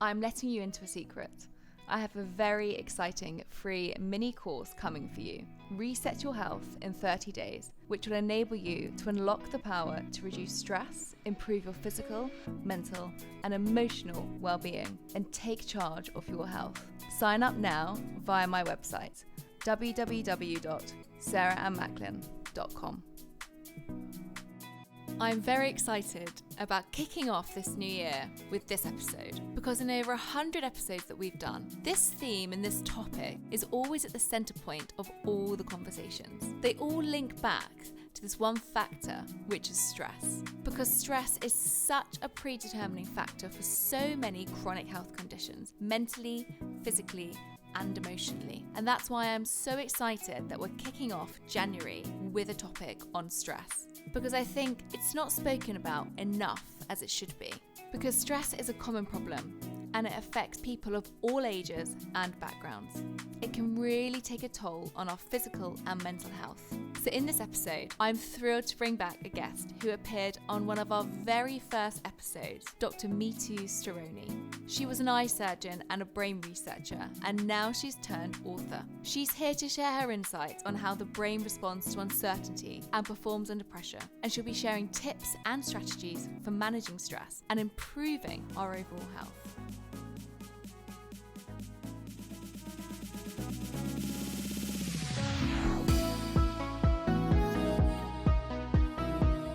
I'm letting you into a secret. I have a very exciting free mini course coming for you. Reset Your Health in 30 days, which will enable you to unlock the power to reduce stress, improve your physical, mental, and emotional well-being, and take charge of your health. Sign up now via my website, www.sarahandmacklin.com. I'm very excited about kicking off this new year with this episode because in over 100 episodes that we've done, this theme and this topic is always at the centre point of all the conversations. They all link back to this one factor, which is stress. Because stress is such a predetermining factor for so many chronic health conditions, mentally, physically, and emotionally. And that's why I'm so excited that we're kicking off January with a topic on stress. Because I think it's not spoken about enough as it should be. Because stress is a common problem and it affects people of all ages and backgrounds. It can really take a toll on our physical and mental health. So in this episode, I'm thrilled to bring back a guest who appeared on one of our very first episodes, Dr. Mithu Storoni. She was an eye surgeon and a brain researcher, and now she's turned author. She's here to share her insights on how the brain responds to uncertainty and performs under pressure, and she'll be sharing tips and strategies for managing stress and improving our overall health.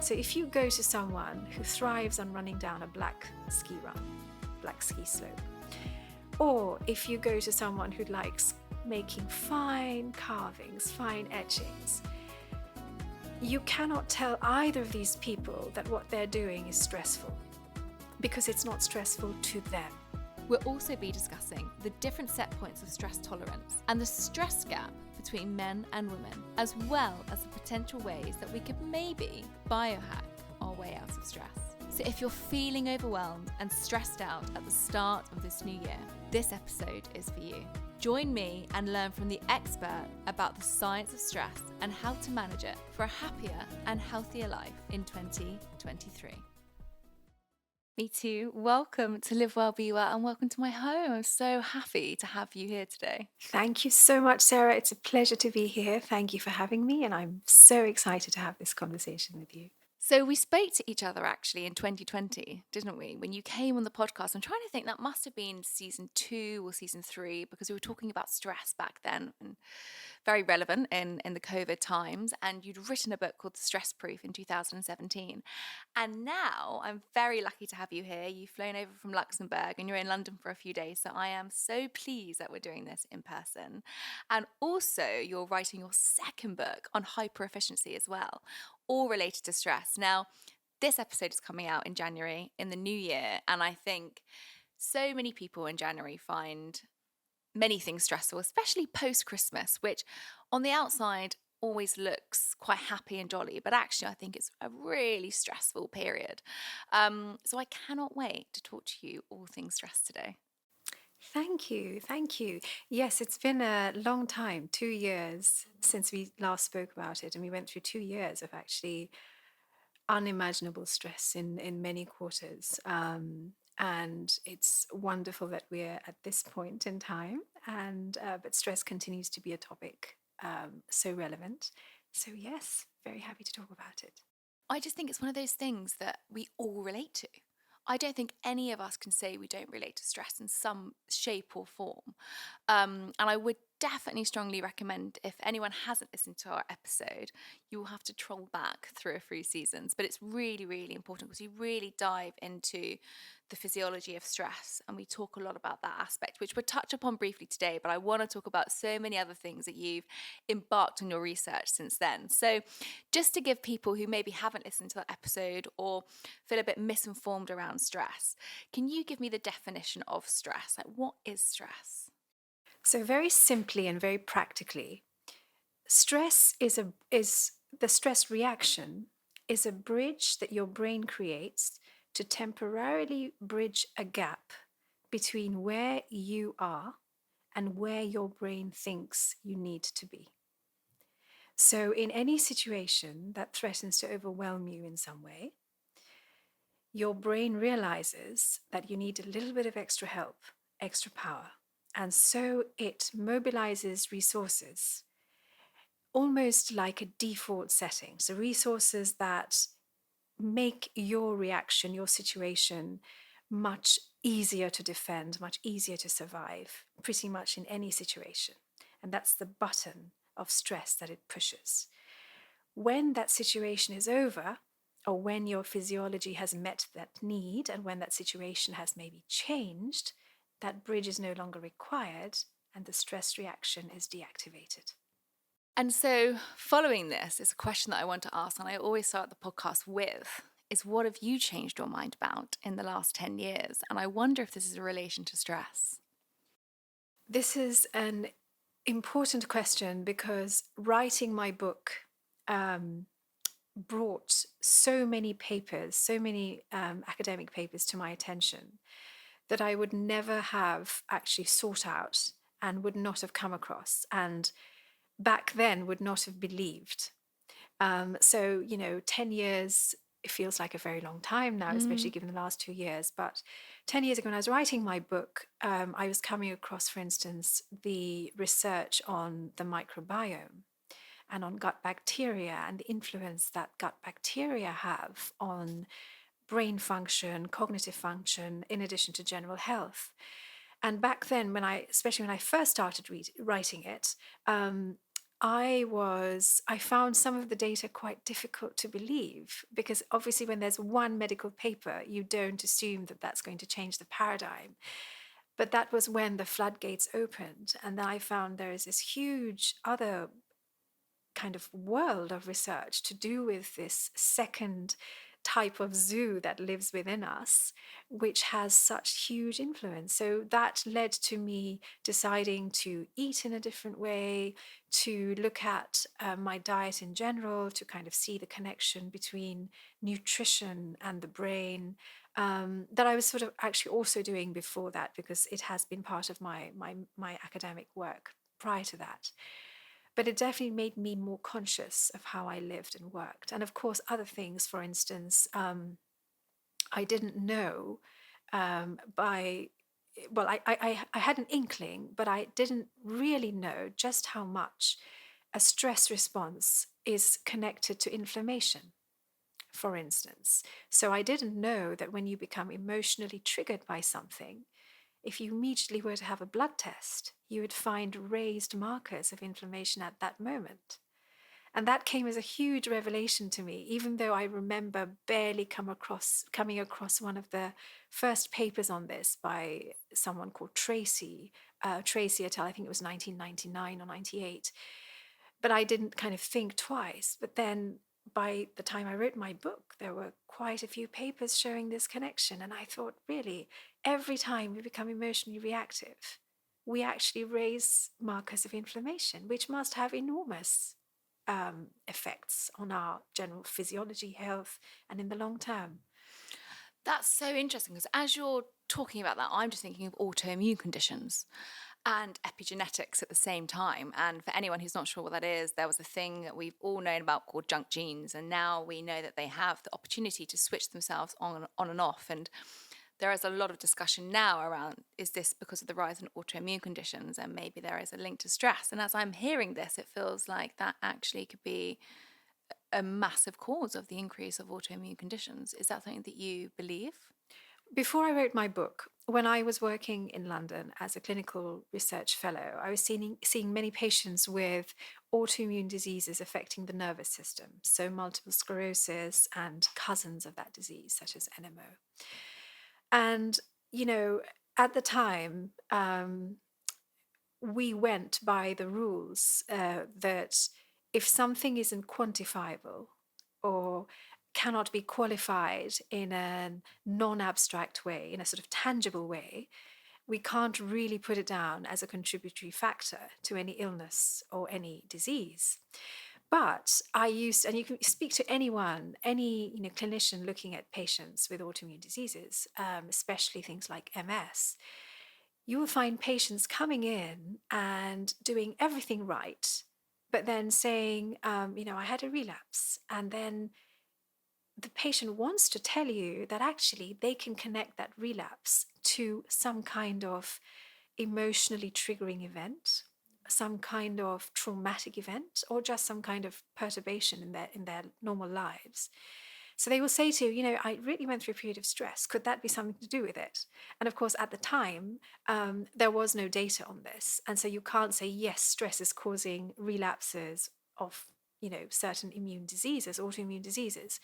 So if you go to someone who thrives on running down a black ski slope, or if you go to someone who likes making fine carvings, fine etchings, you cannot tell either of these people that what they're doing is stressful, because it's not stressful to them. We'll also be discussing the different set points of stress tolerance and the stress gap between men and women, as well as the potential ways that we could maybe biohack our way out of stress. So if you're feeling overwhelmed and stressed out at the start of this new year, this episode is for you. Join me and learn from the expert about the science of stress and how to manage it for a happier and healthier life in 2023. Mithu, welcome to Live Well, Be Well, and welcome to my home. I'm so happy to have you here today. Thank you so much, Sarah. It's a pleasure to be here. Thank you for having me, and I'm so excited to have this conversation with you. So we spoke to each other actually in 2020, didn't we? When you came on the podcast, I'm trying to think, that must have been season 2 or season 3, because we were talking about stress back then, and very relevant in the COVID times. And you'd written a book called The Stress Proof in 2017. And now I'm very lucky to have you here. You've flown over from Luxembourg and you're in London for a few days. So I am so pleased that we're doing this in person. And also you're writing your second book on hyperefficiency as well, all related to stress. Now, this episode is coming out in January, in the new year, and I think so many people in January find many things stressful, especially post-Christmas, which on the outside always looks quite happy and jolly, but actually I think it's a really stressful period. So I cannot wait to talk to you all things stress today. Thank you. Yes, it's been a long time, 2 years since we last spoke about it, and we went through 2 years of actually unimaginable stress in many quarters. And it's wonderful that we're at this point in time, but stress continues to be a topic so relevant. So yes, very happy to talk about it. I just think it's one of those things that we all relate to. I don't think any of us can say we don't relate to stress in some shape or form. And I would definitely strongly recommend, if anyone hasn't listened to our episode, you will have to troll back through a few seasons. But it's really, really important because we really dive into the physiology of stress, and we talk a lot about that aspect, which we'll touch upon briefly today, but I want to talk about so many other things that you've embarked on your research since then. So just to give people who maybe haven't listened to that episode or feel a bit misinformed around stress, can you give me the definition of stress? Like, what is stress? So very simply and very practically, stress is the stress reaction is a bridge that your brain creates to temporarily bridge a gap between where you are and where your brain thinks you need to be. So in any situation that threatens to overwhelm you in some way, your brain realizes that you need a little bit of extra help, extra power. And so it mobilizes resources almost like a default setting. So, resources that make your reaction, your situation, much easier to defend, much easier to survive, pretty much in any situation. And that's the button of stress that it pushes. When that situation is over, or when your physiology has met that need, and when that situation has maybe changed, that bridge is no longer required, and the stress reaction is deactivated. And so, following this is a question that I want to ask, and I always start the podcast with, is what have you changed your mind about in the last 10 years? And I wonder if this is a relation to stress. This is an important question because writing my book brought so many papers, so many academic papers to my attention that I would never have actually sought out and would not have come across, and back then would not have believed. So, 10 years, it feels like a very long time now, especially given the last 2 years. But 10 years ago, when I was writing my book, I was coming across, for instance, the research on the microbiome and on gut bacteria and the influence that gut bacteria have on brain function, cognitive function, in addition to general health. And back then, especially when I first started writing it, I found some of the data quite difficult to believe, because obviously when there's one medical paper, you don't assume that that's going to change the paradigm. But that was when the floodgates opened, and then I found there is this huge other kind of world of research to do with this second type of zoo that lives within us, which has such huge influence. So that led to me deciding to eat in a different way, to look at my diet in general, to kind of see the connection between nutrition and the brain, that I was sort of actually also doing before that, because it has been part of my academic work prior to that. But it definitely made me more conscious of how I lived and worked. And of course, other things, for instance, I didn't know I had an inkling, but I didn't really know just how much a stress response is connected to inflammation, for instance. So I didn't know that when you become emotionally triggered by something, if you immediately were to have a blood test, you would find raised markers of inflammation at that moment. And that came as a huge revelation to me, even though I remember barely coming across one of the first papers on this by someone called Tracy et al. I think it was 1999 or 98. But I didn't kind of think twice. But then by the time I wrote my book, there were quite a few papers showing this connection. And I thought, really, every time we become emotionally reactive, we actually raise markers of inflammation, which must have enormous effects on our general physiology, health, and in the long term. That's so interesting, because as you're talking about that, I'm just thinking of autoimmune conditions and epigenetics at the same time. And for anyone who's not sure what that is, there was a thing that we've all known about called junk genes, and now we know that they have the opportunity to switch themselves on and off. And there is a lot of discussion now around, is this because of the rise in autoimmune conditions, and maybe there is a link to stress. And as I'm hearing this, it feels like that actually could be a massive cause of the increase of autoimmune conditions. Is that something that you believe? Before I wrote my book, when I was working in London as a clinical research fellow, I was seeing many patients with autoimmune diseases affecting the nervous system, so multiple sclerosis and cousins of that disease, such as NMO. And, at the time, we went by the rules that if something isn't quantifiable or cannot be qualified in a non-abstract way, in a sort of tangible way, we can't really put it down as a contributory factor to any illness or any disease. But and you can speak to anyone, any clinician looking at patients with autoimmune diseases, especially things like MS, you will find patients coming in and doing everything right, but then saying, I had a relapse, and then the patient wants to tell you that actually they can connect that relapse to some kind of emotionally triggering event, some kind of traumatic event, or just some kind of perturbation in their normal lives. So they will say to you, I really went through a period of stress. Could that be something to do with it? And of course, at the time, there was no data on this. And so you can't say, yes, stress is causing relapses of, certain immune diseases, autoimmune diseases.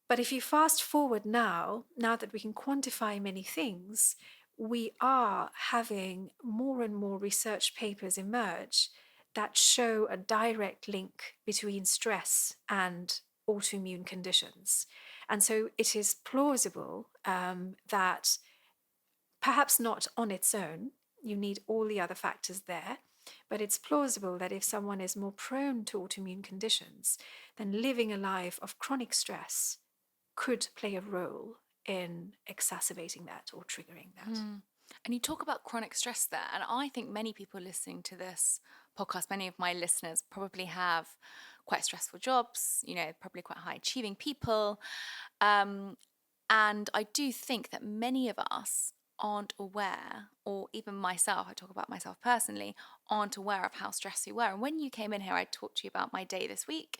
But if you fast forward now that we can quantify many things, we are having more and more research papers emerge that show a direct link between stress and autoimmune conditions. And so it is plausible that perhaps not on its own, you need all the other factors there, but it's plausible that if someone is more prone to autoimmune conditions, then living a life of chronic stress could play a role in exacerbating that or triggering that. And you talk about chronic stress there, and I think many people listening to this podcast, many of my listeners probably have quite stressful jobs, probably quite high achieving people. And I do think that many of us aren't aware, or even myself, I talk about myself personally, aren't aware of how stressed we were. And when you came in here, I talked to you about my day this week.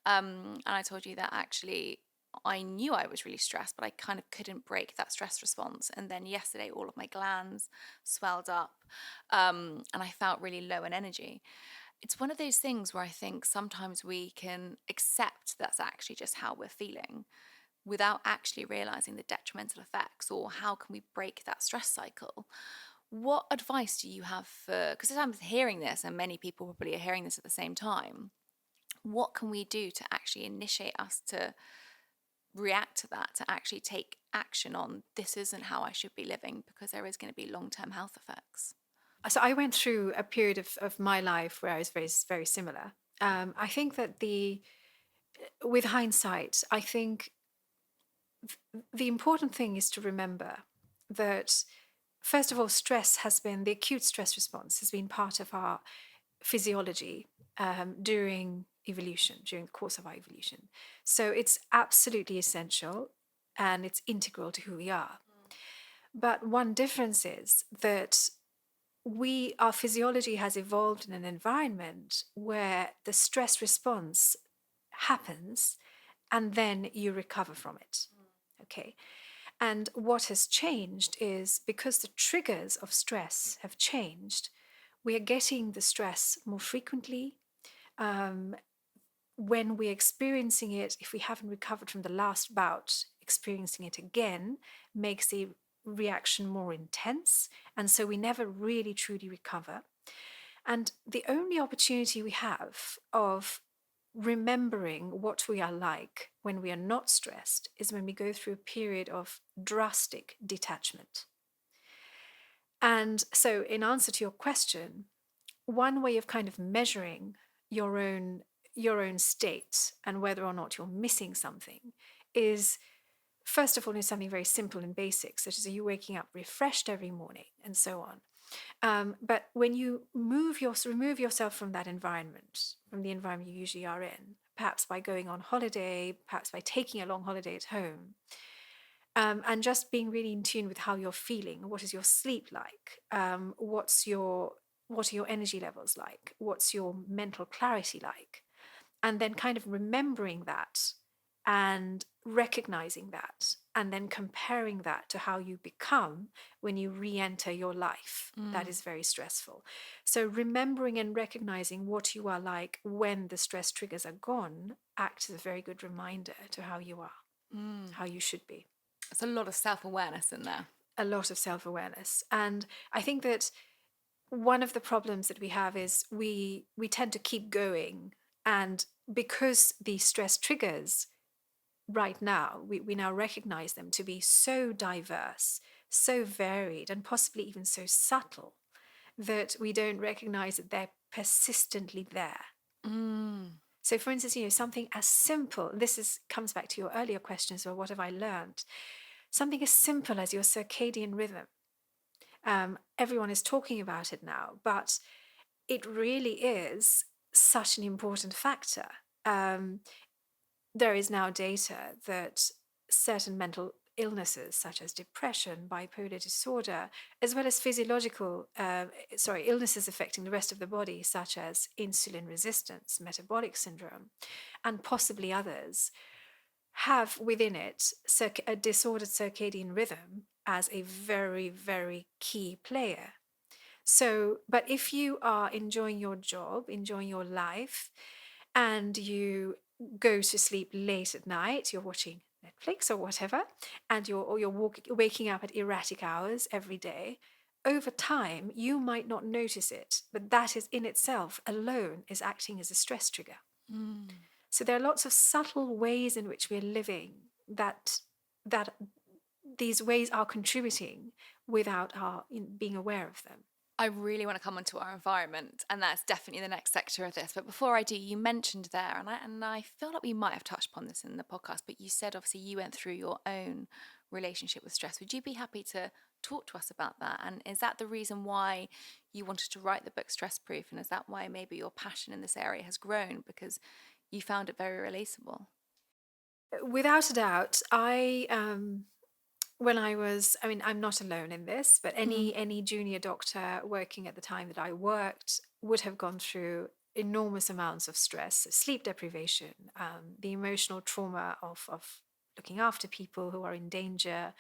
And I told you that actually I knew I was really stressed, but I kind of couldn't break that stress response. And then yesterday, all of my glands swelled up, and I felt really low in energy. It's one of those things where I think sometimes we can accept that's actually just how we're feeling without actually realizing the detrimental effects, or how can we break that stress cycle. What advice do you have for, because I'm hearing this and many people probably are hearing this at the same time, what can we do to actually initiate us to react to that, to actually take action on this isn't how I should be living, because there is going to be long-term health effects? So I went through a period of my life where I was very, very similar. I think that with hindsight, I think the important thing is to remember that, first of all, the acute stress response has been part of our physiology during the course of our evolution. So it's absolutely essential and it's integral to who we are. But one difference is that our physiology has evolved in an environment where the stress response happens and then you recover from it. Okay. And what has changed is, because the triggers of stress have changed, we are getting the stress more frequently. When we're experiencing it, if we haven't recovered from the last bout, experiencing it again makes the reaction more intense. And so we never really truly recover. And the only opportunity we have of remembering what we are like when we are not stressed is when we go through a period of drastic detachment. And so, in answer to your question, one way of kind of measuring your own state and whether or not you're missing something is, first of all, is something very simple and basic, such as, are you waking up refreshed every morning, and so on. But when you remove yourself from that environment, from the environment you usually are in, perhaps by going on holiday, perhaps by taking a long holiday at home, and just being really in tune with how you're feeling, what is your sleep like, what are your energy levels like, what's your mental clarity like, and then kind of remembering that and recognizing that, and then comparing that to how you become when you re-enter your life. That is very stressful. So remembering and recognizing what you are like when the stress triggers are gone acts as a very good reminder to how you are, how you should be. It's a lot of self-awareness in there. A lot of self-awareness. And I think that one of the problems that we have is we tend to keep going. And because these stress triggers right now, we now recognize them to be so diverse, so varied, and possibly even so subtle, that we don't recognize that they're persistently there. So, for instance, something as simple, comes back to your earlier questions about what have I learned, something as simple as your circadian rhythm. Everyone is talking about it now, but it really is such an important factor. there is now data that certain mental illnesses such as depression, bipolar disorder, as well as illnesses affecting the rest of the body, such as insulin resistance, metabolic syndrome, and possibly others, have within it a disordered circadian rhythm as a very, very key player. So, but if you are enjoying your job, enjoying your life, and you go to sleep late at night, you're watching Netflix or whatever, and you're waking up at erratic hours every day, over time you might not notice it, but that is in itself alone is acting as a stress trigger. So there are lots of subtle ways in which we're living that these ways are contributing without our being aware of them. I really want to come onto our environment, and that's definitely the next sector of this. But before I do, you mentioned there, and I feel like we might have touched upon this in the podcast, but you said obviously you went through your own relationship with stress. Would you be happy to talk to us about that? And is that the reason why you wanted to write the book Stress Proof? And is that why maybe your passion in this area has grown, because you found it very relatable? Without a doubt, I'm not alone in this, but any junior doctor working at the time that I worked would have gone through enormous amounts of stress, sleep deprivation, the emotional trauma of looking after people who are in danger,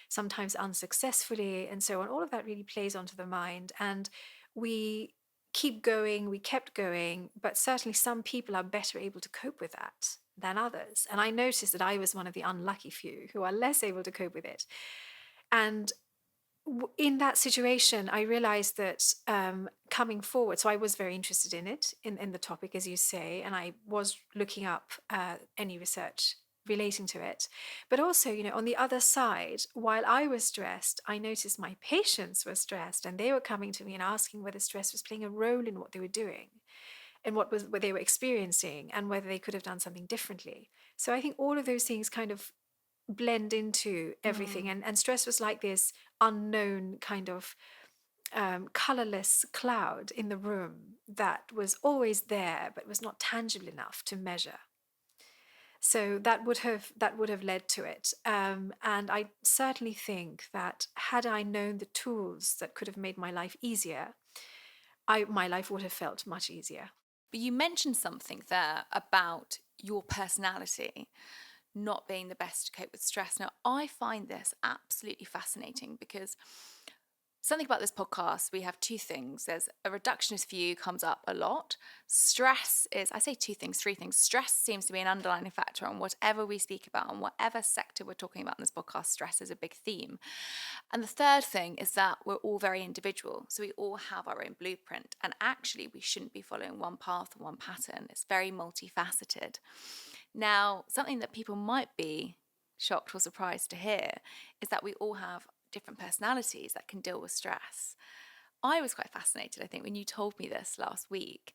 sometimes unsuccessfully, and so on. All of that really plays onto the mind. And we kept going, but certainly some people are better able to cope with that than others. And I noticed that I was one of the unlucky few who are less able to cope with it. And in that situation, I realized that coming forward, so I was very interested in it, in the topic, as you say, and I was looking up any research relating to it. But also, on the other side, while I was stressed, I noticed my patients were stressed, and they were coming to me and asking whether stress was playing a role in what they were doing and what they were experiencing, and whether they could have done something differently. So I think all of those things kind of blend into everything. And stress was like this unknown kind of colorless cloud in the room that was always there but was not tangible enough to measure. So that would have led to it. And I certainly think that had I known the tools that could have made my life easier, my life would have felt much easier. But you mentioned something there about your personality not being the best to cope with stress. Now, I find this absolutely fascinating because something about this podcast, we have two things. There's a reductionist view comes up a lot. Stress is, I say two things, three things. Stress seems to be an underlying factor on whatever we speak about, on whatever sector we're talking about in this podcast. Stress is a big theme. And the third thing is that we're all very individual. So we all have our own blueprint. And actually, we shouldn't be following one path or one pattern. It's very multifaceted. Now, something that people might be shocked or surprised to hear is that we all have different personalities that can deal with stress. I was quite fascinated, I think, when you told me this last week,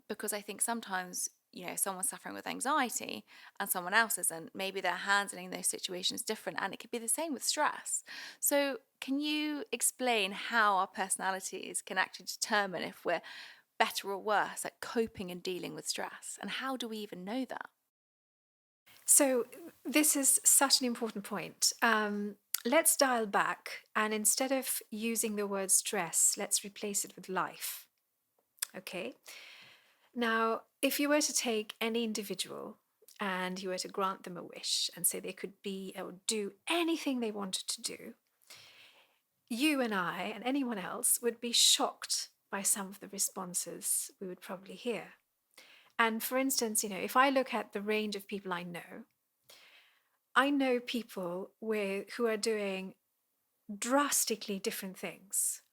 because I think sometimes, someone's suffering with anxiety and someone else isn't. Maybe they're handling those situations different, and it could be the same with stress. So can you explain how our personalities can actually determine if we're better or worse at coping and dealing with stress? And how do we even know that? So this is such an important point. Let's dial back, and instead of using the word stress, let's replace it with life. Okay? Now, if you were to take any individual and you were to grant them a wish and say they could be or do anything they wanted to do, you and I and anyone else would be shocked by some of the responses we would probably hear. And for instance, if I look at the range of people I know people who are doing drastically different things.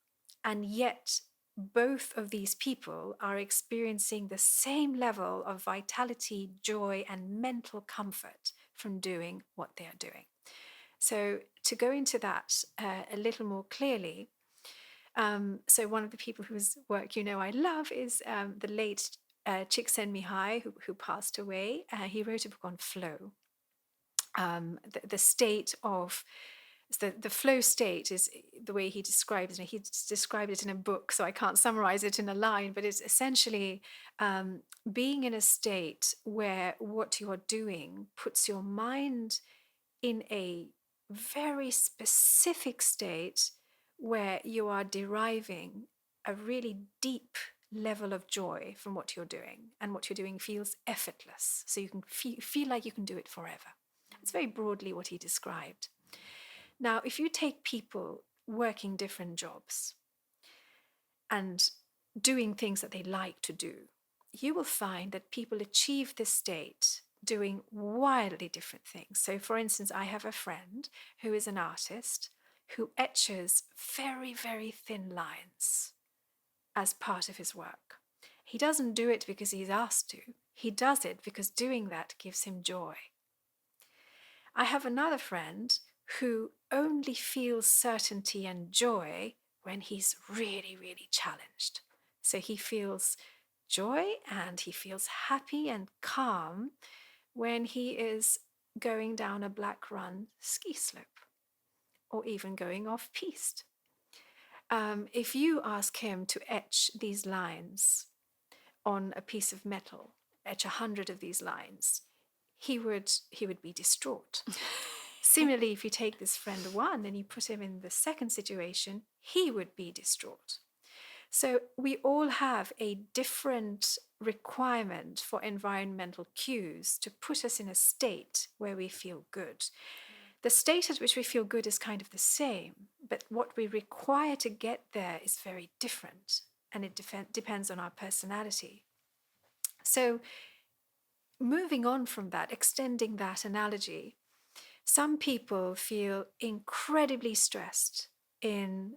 And yet, both of these people are experiencing the same level of vitality, joy, and mental comfort from doing what they are doing. So, to go into that a little more clearly, so one of the people whose work I love is the late Csikszentmihalyi, who passed away. He wrote a book on flow. The state of the flow state is the way he describes it. He described it in a book, so I can't summarize it in a line, but it's essentially being in a state where what you're doing puts your mind in a very specific state where you are deriving a really deep level of joy from what you're doing, and what you're doing feels effortless, so you can feel like you can do it forever. It's very broadly what he described. Now, if you take people working different jobs and doing things that they like to do, you will find that people achieve this state doing wildly different things. So, for instance, I have a friend who is an artist who etches very, very thin lines as part of his work. He doesn't do it because he's asked to. He does it because doing that gives him joy. I have another friend who only feels certainty and joy when he's really, really challenged. So he feels joy and he feels happy and calm when he is going down a black run ski slope, or even going off piste. If you ask him to etch these lines on a piece of metal, etch 100 of these lines, he would be distraught. Similarly, if you take this friend one and you put him in the second situation, he would be distraught. So we all have a different requirement for environmental cues to put us in a state where we feel good. The state at which we feel good is kind of the same, but what we require to get there is very different, and it depends on our personality. So moving on from that, extending that analogy, some people feel incredibly stressed in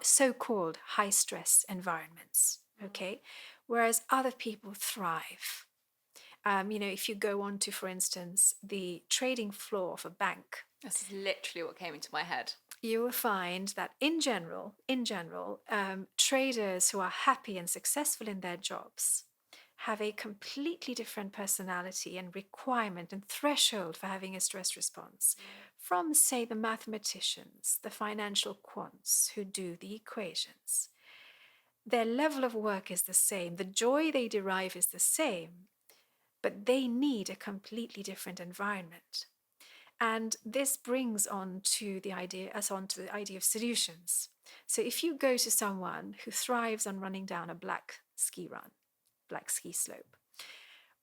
so-called high-stress environments, okay? Whereas other people thrive. If you go on to, for instance, the trading floor of a bank. This is literally what came into my head. You will find that in general, traders who are happy and successful in their jobs have a completely different personality and requirement and threshold for having a stress response from, say, the mathematicians, the financial quants who do the equations. Their level of work is the same. The joy they derive is the same, but they need a completely different environment. And this brings us onto the idea of solutions. So if you go to someone who thrives on running down a black ski slope,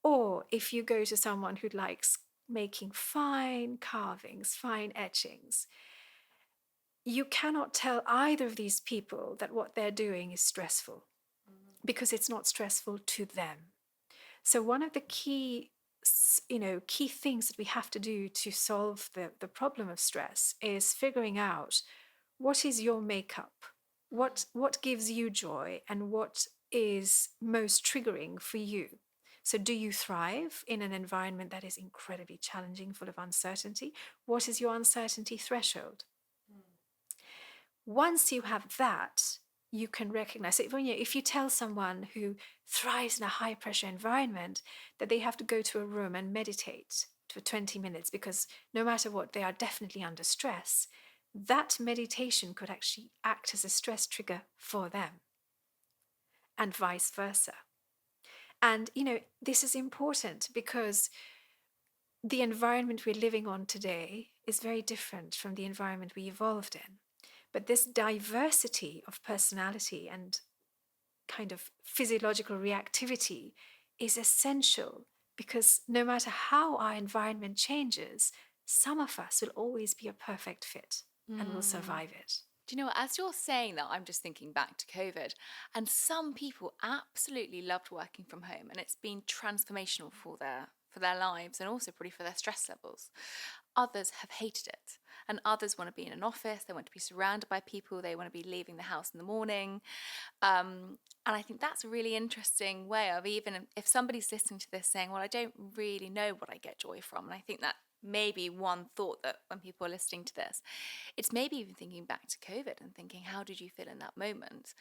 or if you go to someone who likes making fine carvings, fine etchings, you cannot tell either of these people that what they're doing is stressful, because it's not stressful to them. So one of the key things that we have to do to solve the problem of stress is figuring out what is your makeup, what gives you joy, and what is most triggering for you. So do you thrive in an environment that is incredibly challenging, full of uncertainty? What is your uncertainty threshold? Once you have that, you can recognize it. If you tell someone who thrives in a high pressure environment that they have to go to a room and meditate for 20 minutes because no matter what, they are definitely under stress, that meditation could actually act as a stress trigger for them, and vice versa. And, this is important because the environment we're living on today is very different from the environment we evolved in. But this diversity of personality and kind of physiological reactivity is essential, because no matter how our environment changes, some of us will always be a perfect fit and will survive it. Do you know what? As you're saying that, I'm just thinking back to COVID, and some people absolutely loved working from home, and it's been transformational for their lives and also probably for their stress levels. Others have hated it, and others want to be in an office, they want to be surrounded by people, they want to be leaving the house in the morning. And I think that's a really interesting way of, even if somebody's listening to this saying, well, I don't really know what I get joy from. And I think that maybe one thought that when people are listening to this, it's maybe even thinking back to COVID and thinking, how did you feel in that moment?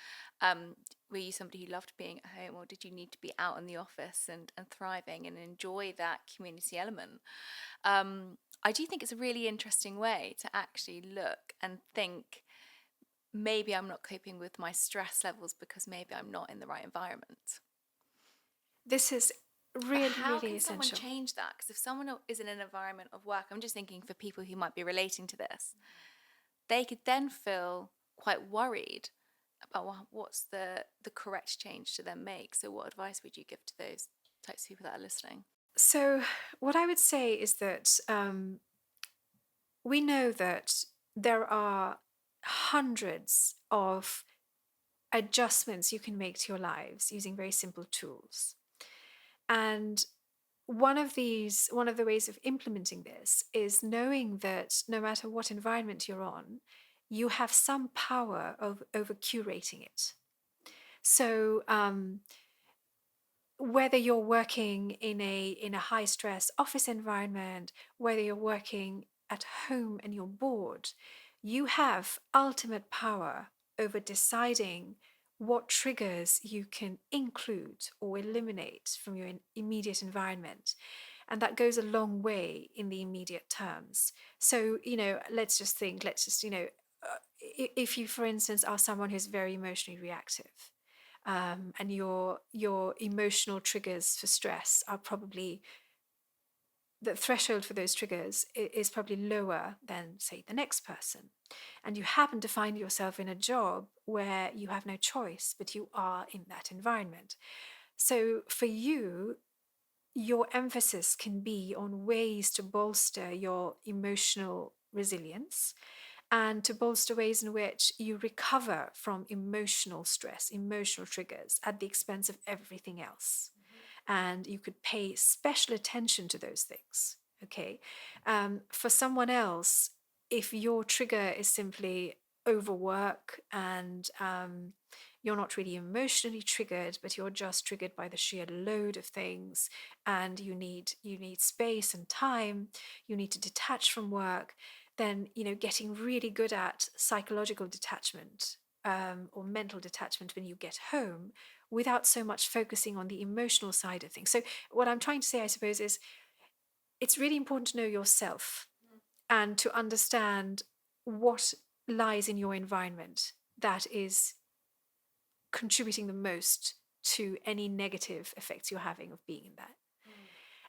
Were you somebody who loved being at home, or did you need to be out in the office and thriving and enjoy that community element? I do think it's a really interesting way to actually look and think, maybe I'm not coping with my stress levels because maybe I'm not in the right environment. This is But really, how really can someone essential. change that? Because if someone is in an environment of work, I'm just thinking for people who might be relating to this, they could then feel quite worried about what's the correct change to then make. So what advice would you give to those types of people that are listening? So, what I would say is that we know that there are hundreds of adjustments you can make to your lives using very simple tools. And one of the ways of implementing this is knowing that no matter what environment you're on, you have some power over curating it. So, whether you're working in a high stress office environment, whether you're working at home and you're bored, you have ultimate power over deciding what triggers you can include or eliminate from your immediate environment. And that goes a long way in the immediate terms. So, let's just think, if you, for instance, are someone who's very emotionally reactive, and your emotional triggers for stress are probably, the threshold for those triggers is probably lower than, say, the next person, and you happen to find yourself in a job where you have no choice but you are in that environment. So for you, your emphasis can be on ways to bolster your emotional resilience and to bolster ways in which you recover from emotional stress, emotional triggers at the expense of everything else. And you could pay special attention to those things. Okay. For someone else, if your trigger is simply overwork and you're not really emotionally triggered, but you're just triggered by the sheer load of things, and you need space and time, you need to detach from work, then getting really good at psychological detachment, or mental detachment when you get home, without so much focusing on the emotional side of things. So what I'm trying to say, I suppose, is it's really important to know yourself and to understand what lies in your environment that is contributing the most to any negative effects you're having of being in that.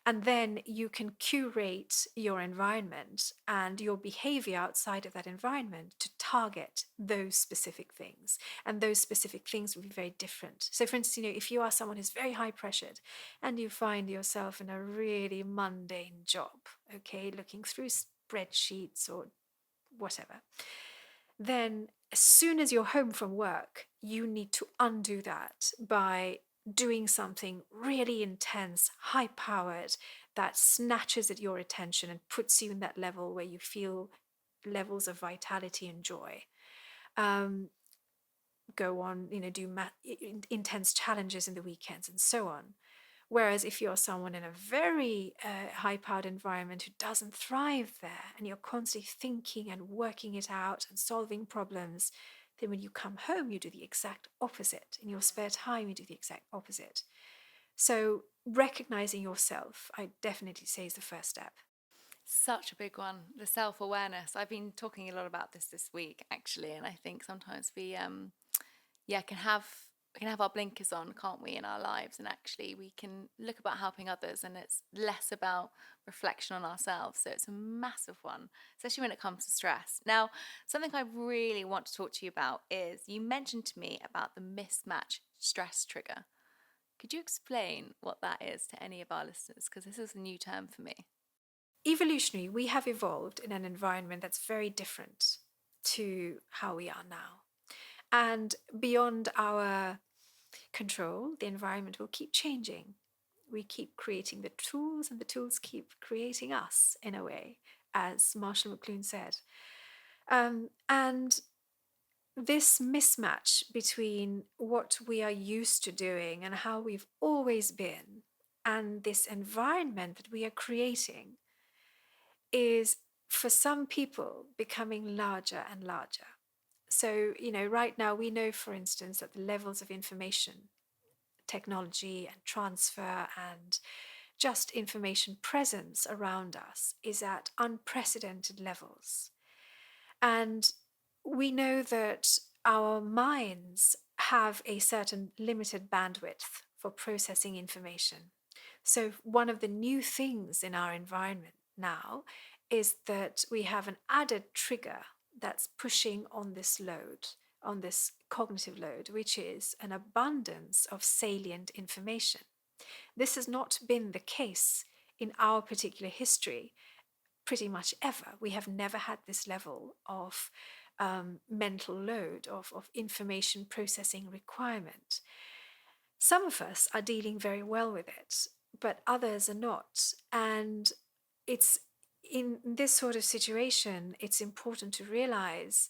And then you can curate your environment and your behavior outside of that environment to target those specific things. And those specific things will be very different. So, for instance, if you are someone who's very high pressured and you find yourself in a really mundane job, okay, looking through spreadsheets or whatever, then as soon as you're home from work, you need to undo that by doing something really intense, high powered, that snatches at your attention and puts you in that level where you feel levels of vitality and joy. Go on, do intense challenges in the weekends and so on. Whereas if you're someone in a very high powered environment who doesn't thrive there, and you're constantly thinking and working it out and solving problems, then when you come home, you do the exact opposite. In your spare time, you do the exact opposite. So recognizing yourself, I definitely say, is the first step. Such a big one, the self-awareness. I've been talking a lot about this week, actually, and I think sometimes we can have our blinkers on, can't we, in our lives, and actually we can look about helping others, and it's less about reflection on ourselves. So it's a massive one, especially when it comes to stress. Now, something I really want to talk to you about is, you mentioned to me about the mismatch stress trigger. Could you explain what that is to any of our listeners? Because this is a new term for me. Evolutionary, we have evolved in an environment that's very different to how we are now. And beyond our control, the environment will keep changing. We keep creating the tools, and the tools keep creating us, in a way, as Marshall McLuhan said. And this mismatch between what we are used to doing and how we've always been, and this environment that we are creating, is for some people becoming larger and larger. So, right now we know, for instance, that the levels of information technology and transfer and just information presence around us is at unprecedented levels. And we know that our minds have a certain limited bandwidth for processing information. So, one of the new things in our environment now is that we have an added trigger that's pushing on this load, on this cognitive load, which is an abundance of salient information. This has not been the case in our particular history pretty much ever. We have never had this level of mental load, of information processing requirement. Some of us are dealing very well with it, but others are not. And it's in this sort of situation, it's important to realize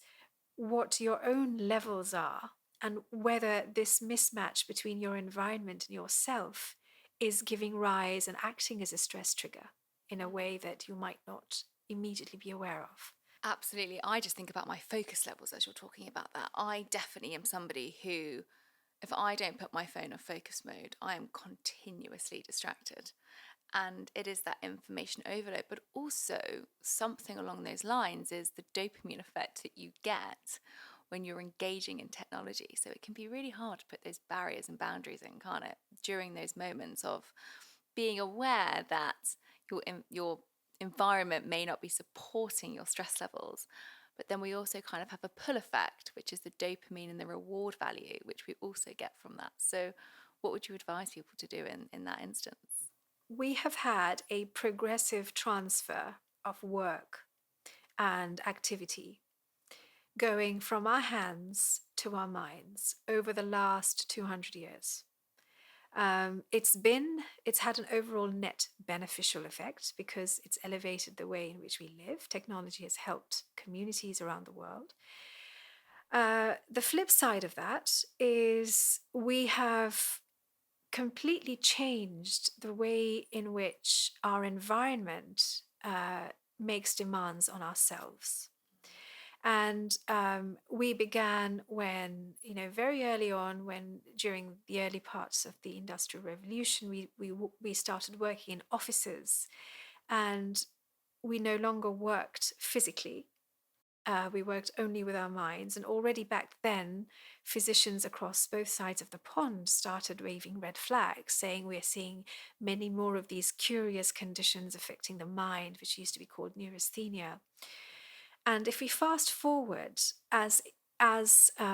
what your own levels are and whether this mismatch between your environment and yourself is giving rise and acting as a stress trigger in a way that you might not immediately be aware of. Absolutely. I just think about my focus levels as you're talking about that. I definitely am somebody who, if I don't put my phone on focus mode, I am continuously distracted. And it is that information overload, but also something along those lines is the dopamine effect that you get when you're engaging in technology. So it can be really hard to put those barriers and boundaries in, can't it? During those moments of being aware that your environment may not be supporting your stress levels. But then we also kind of have a pull effect, which is the dopamine and the reward value, which we also get from that. So what would you advise people to do in that instance? We have had a progressive transfer of work and activity going from our hands to our minds over the last 200 years. It's had an overall net beneficial effect because it's elevated the way in which we live. Technology has helped communities around the world. The flip side of that is we have completely changed the way in which our environment makes demands on ourselves. And we began when, very early on, when during the early parts of the Industrial Revolution, we started working in offices, and we no longer worked physically. We worked only with our minds. And already back then, physicians across both sides of the pond started waving red flags, saying we're seeing many more of these curious conditions affecting the mind, which used to be called neurasthenia. And if we fast forward, as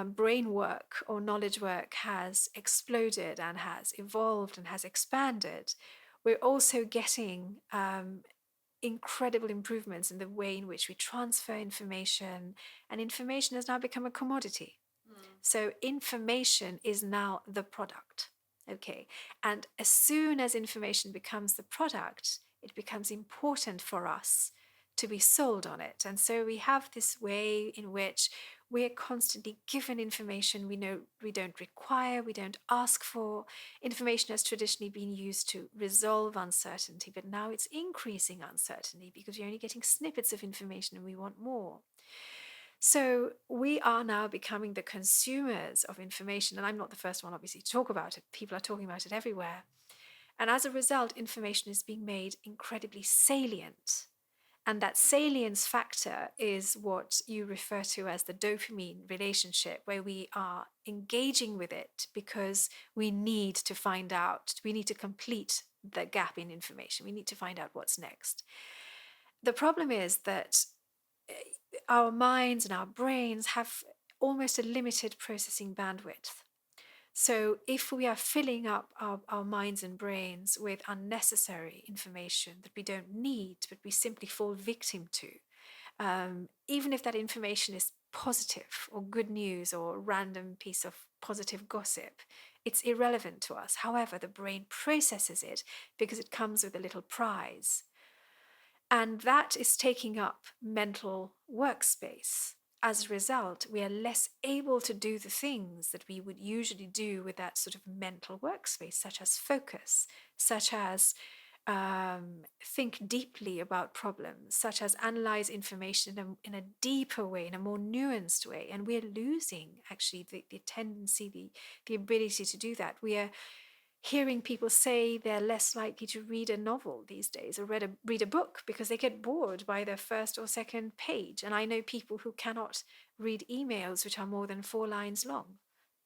brain work or knowledge work has exploded and has evolved and has expanded, we're also getting incredible improvements in the way in which we transfer information, and information has now become a commodity. So information is now the product. Okay. And as soon as information becomes the product, it becomes important for us to be sold on it. And so we have this way in which we are constantly given information we know we don't require, we don't ask for. Information has traditionally been used to resolve uncertainty, but now it's increasing uncertainty because we're only getting snippets of information and we want more. So we are now becoming the consumers of information. And I'm not the first one, obviously, to talk about it. People are talking about it everywhere. And as a result, information is being made incredibly salient. And that salience factor is what you refer to as the dopamine relationship, where we are engaging with it because we need to find out, we need to complete the gap in information. We need to find out what's next. The problem is that our minds and our brains have almost a limited processing bandwidth. So if we are filling up our minds and brains with unnecessary information that we don't need, but we simply fall victim to, even if that information is positive or good news or a random piece of positive gossip, it's irrelevant to us. However, the brain processes it because it comes with a little prize. And that is taking up mental workspace. As a result, we are less able to do the things that we would usually do with that sort of mental workspace, such as focus, such as think deeply about problems, such as analyze information in a deeper way, in a more nuanced way. And we're losing actually the tendency, the ability to do that. We are hearing people say they're less likely to read a novel these days or read a book because they get bored by their first or second page. And I know people who cannot read emails which are more than 4 lines long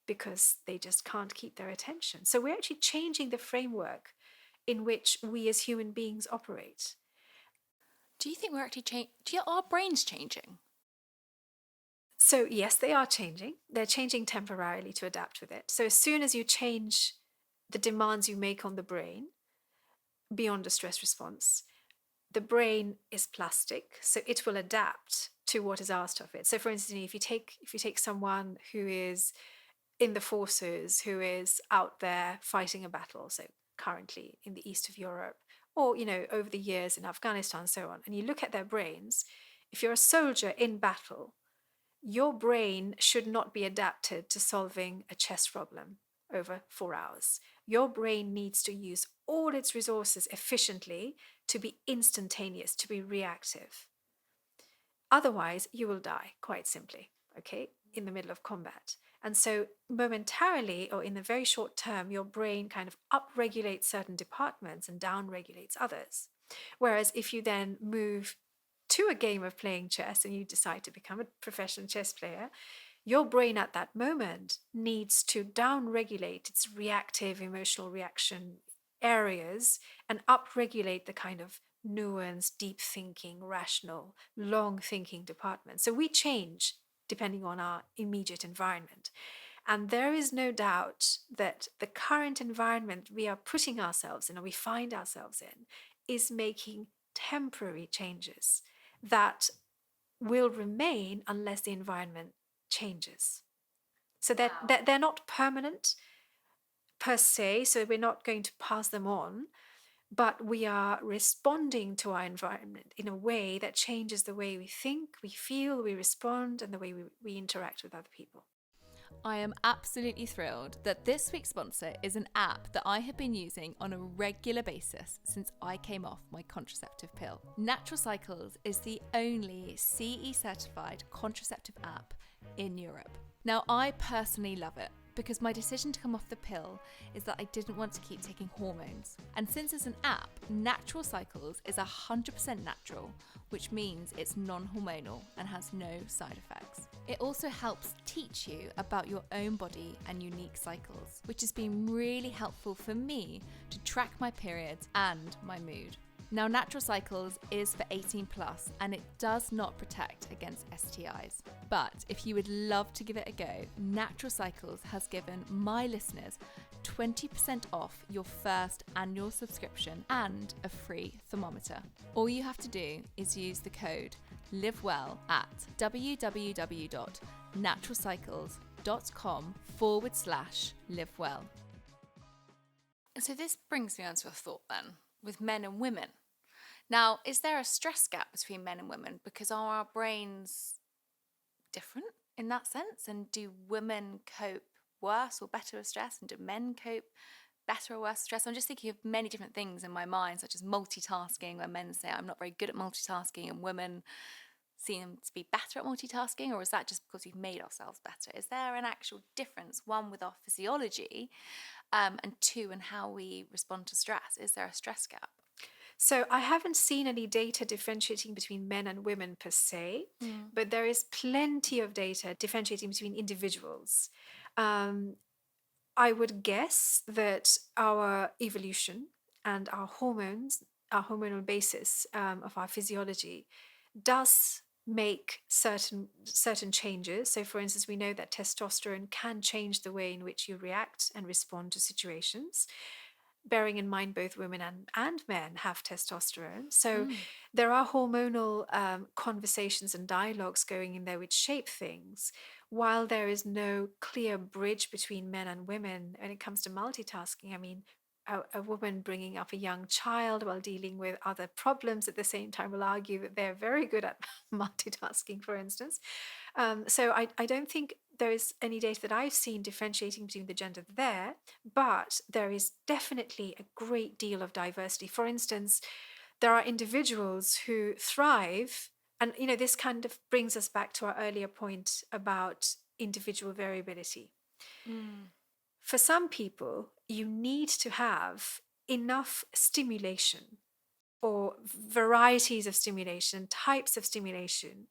because they just can't keep their attention. So we're actually changing the framework in which we as human beings operate. Do you think we're actually are our brains changing? So yes, they are changing. They're changing temporarily to adapt with it. So as soon as you change the demands you make on the brain beyond a stress response, the brain is plastic, so it will adapt to what is asked of it. So for instance, if you take someone who is in the forces, who is out there fighting a battle, so currently in the east of Europe, or over the years in Afghanistan and so on, and you look at their brains, if you're a soldier in battle, your brain should not be adapted to solving a chess problem over 4 hours. Your brain needs to use all its resources efficiently to be instantaneous, to be reactive. Otherwise, you will die, quite simply, okay, in the middle of combat. And so momentarily, or in the very short term, your brain kind of upregulates certain departments and downregulates others. Whereas if you then move to a game of playing chess and you decide to become a professional chess player, your brain at that moment needs to downregulate its reactive emotional reaction areas and upregulate the kind of nuanced, deep thinking, rational, long thinking departments. So we change depending on our immediate environment. And there is no doubt that the current environment we are putting ourselves in, or we find ourselves in, is making temporary changes that will remain unless the environment changes. So that they're not permanent per se, so we're not going to pass them on, but we are responding to our environment in a way that changes the way we think, we feel, we respond, and the way we interact with other people. I am absolutely thrilled that this week's sponsor is an app that I have been using on a regular basis since I came off my contraceptive pill. Natural Cycles is the only CE certified contraceptive app in Europe. Now, I personally love it because my decision to come off the pill is that I didn't want to keep taking hormones. And since it's an app, Natural Cycles is 100% natural, which means it's non-hormonal and has no side effects. It also helps teach you about your own body and unique cycles, which has been really helpful for me to track my periods and my mood. Now, Natural Cycles is for 18 plus and it does not protect against STIs. But if you would love to give it a go, Natural Cycles has given my listeners 20% off your first annual subscription and a free thermometer. All you have to do is use the code LIVEWELL at www.naturalcycles.com/livewell. And so this brings me on to a thought then, with men and women. Now, is there a stress gap between men and women? Because are our brains different in that sense? And do women cope worse or better with stress? And do men cope better or worse with stress? I'm just thinking of many different things in my mind, such as multitasking, where men say, I'm not very good at multitasking, and women seem to be better at multitasking. Or is that just because we've made ourselves better? Is there an actual difference, one, with our physiology, and two, in how we respond to stress? Is there a stress gap? So I haven't seen any data differentiating between men and women per se, but there is plenty of data differentiating between individuals. I would guess that our evolution and our hormones, our hormonal basis of our physiology, does make certain changes. So for instance, we know that testosterone can change the way in which you react and respond to situations, bearing in mind both women and men have testosterone. So there are hormonal conversations and dialogues going in there which shape things. While there is no clear bridge between men and women when it comes to multitasking, I mean, a woman bringing up a young child while dealing with other problems at the same time will argue that they're very good at multitasking, for instance. So I don't think there is any data that I've seen differentiating between the gender there, but there is definitely a great deal of diversity. For instance, there are individuals who thrive, and this kind of brings us back to our earlier point about individual variability. For some people, you need to have enough stimulation or varieties of stimulation, types of stimulation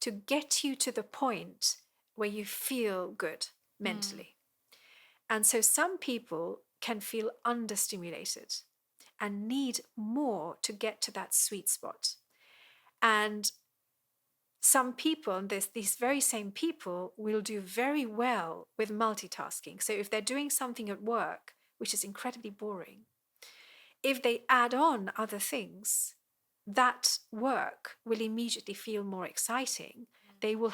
to get you to the point where you feel good mentally. And so some people can feel understimulated and need more to get to that sweet spot. And some people, and these very same people, will do very well with multitasking. So if they're doing something at work, which is incredibly boring, if they add on other things, that work will immediately feel more exciting. They will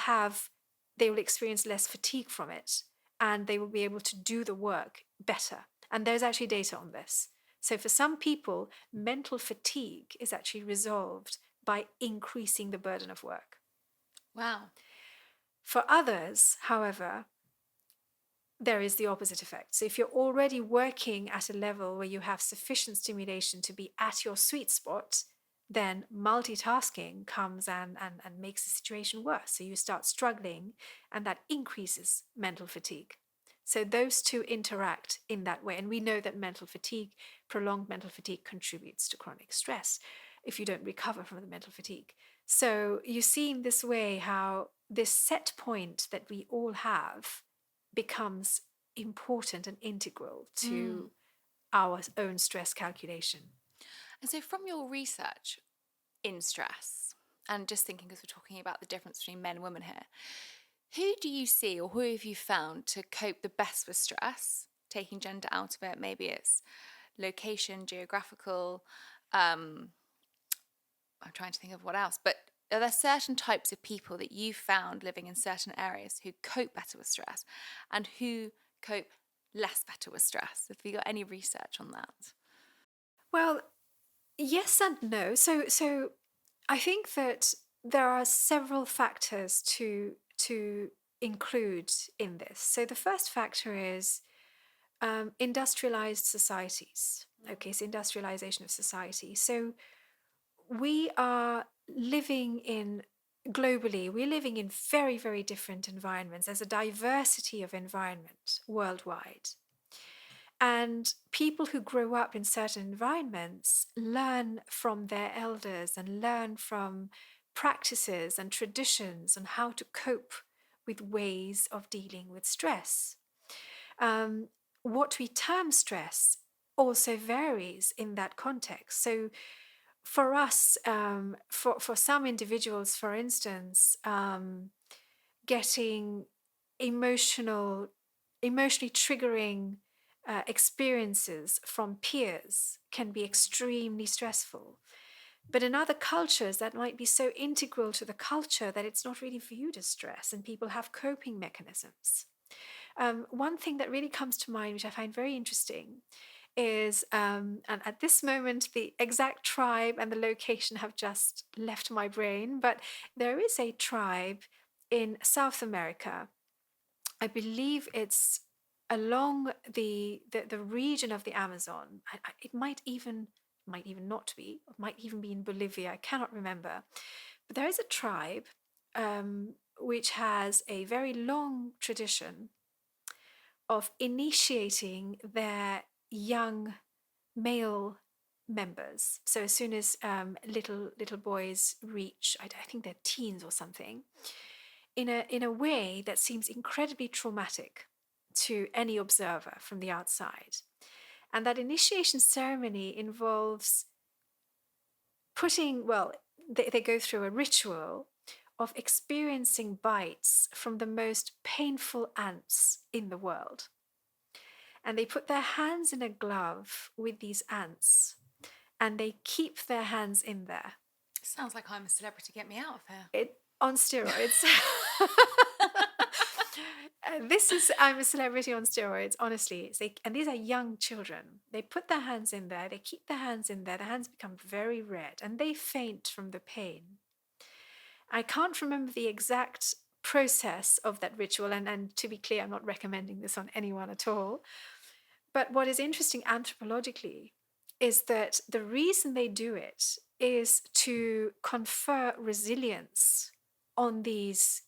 experience less fatigue from it, and they will be able to do the work better. And there's actually data on this. So for some people, mental fatigue is actually resolved by increasing the burden of work. Wow. For others, however, there is the opposite effect. So if you're already working at a level where you have sufficient stimulation to be at your sweet spot, then multitasking comes and makes the situation worse. So you start struggling, and that increases mental fatigue. So those two interact in that way. And we know that prolonged mental fatigue, contributes to chronic stress if you don't recover from the mental fatigue. So you see in this way how this set point that we all have becomes important and integral to our own stress calculation. And so from your research in stress, and just thinking because we're talking about the difference between men and women here, who do you see or who have you found to cope the best with stress, taking gender out of it? Maybe it's location, geographical, I'm trying to think of what else, but are there certain types of people that you found living in certain areas who cope better with stress and who cope less better with stress? Have you got any research on that? Well, yes and no. So I think that there are several factors to include in this. So the first factor is industrialized societies. Okay, so industrialization of society. So we are living in globally, we're living in very, very different environments. There's a diversity of environment worldwide. And people who grow up in certain environments learn from their elders and learn from practices and traditions on how to cope with ways of dealing with stress. What we term stress also varies in that context. So for us, for some individuals, for instance, getting emotionally triggering experiences from peers can be extremely stressful. But in other cultures, that might be so integral to the culture that it's not really viewed as stress, and people have coping mechanisms. One thing that really comes to mind, which I find very interesting, is, and at this moment, the exact tribe and the location have just left my brain, but there is a tribe in South America. I believe it's along the region of the Amazon. It might even not be. It might even be in Bolivia. I cannot remember. But there is a tribe which has a very long tradition of initiating their young male members. So as soon as little boys reach, I think they're teens or something, in a way that seems incredibly traumatic to any observer from the outside. And that initiation ceremony involves they go through a ritual of experiencing bites from the most painful ants in the world. And they put their hands in a glove with these ants, and they keep their hands in there. Sounds like I'm a Celebrity. Get me out of here. On steroids. This is I'm a Celebrity on steroids, honestly. And these are young children. They put their hands in there, they keep their hands in there, the hands become very red, and they faint from the pain. I can't remember the exact process of that ritual, and to be clear, I'm not recommending this on anyone at all. But what is interesting anthropologically is that the reason they do it is to confer resilience on these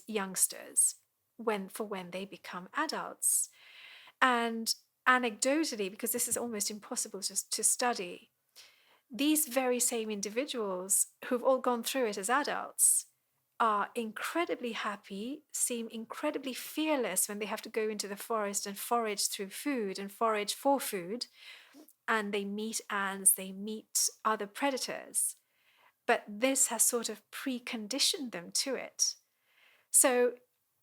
youngsters when they become adults. And anecdotally, because this is almost impossible to study, these very same individuals who've all gone through it as adults are incredibly happy, seem incredibly fearless when they have to go into the forest and forage through food and forage for food. And they meet ants, they meet other predators. But this has sort of preconditioned them to it. So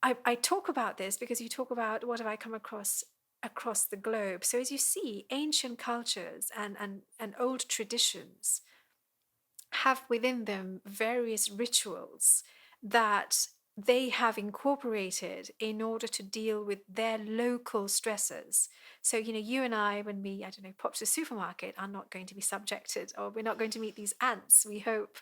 I talk about this because you talk about what have I come across the globe. So as you see, ancient cultures and old traditions have within them various rituals that they have incorporated in order to deal with their local stresses. So, you and I, when we, I don't know, pop to the supermarket, are not going to be subjected, or we're not going to meet these ants, we hope.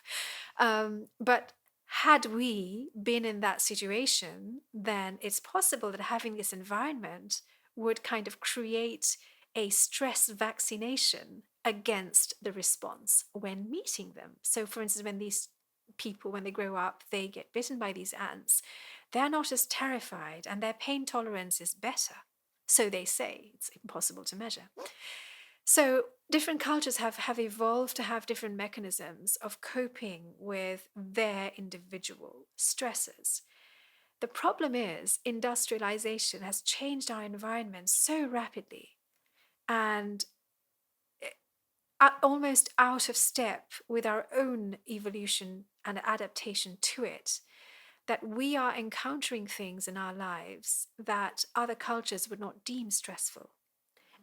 But had we been in that situation, then it's possible that having this environment would kind of create a stress vaccination against the response when meeting them. So, for instance, when these people, when they grow up, they get bitten by these ants, they're not as terrified and their pain tolerance is better. So they say. It's impossible to measure. So different cultures have evolved to have different mechanisms of coping with their individual stresses. The problem is industrialization has changed our environment so rapidly and almost out of step with our own evolution and adaptation to it, that we are encountering things in our lives that other cultures would not deem stressful.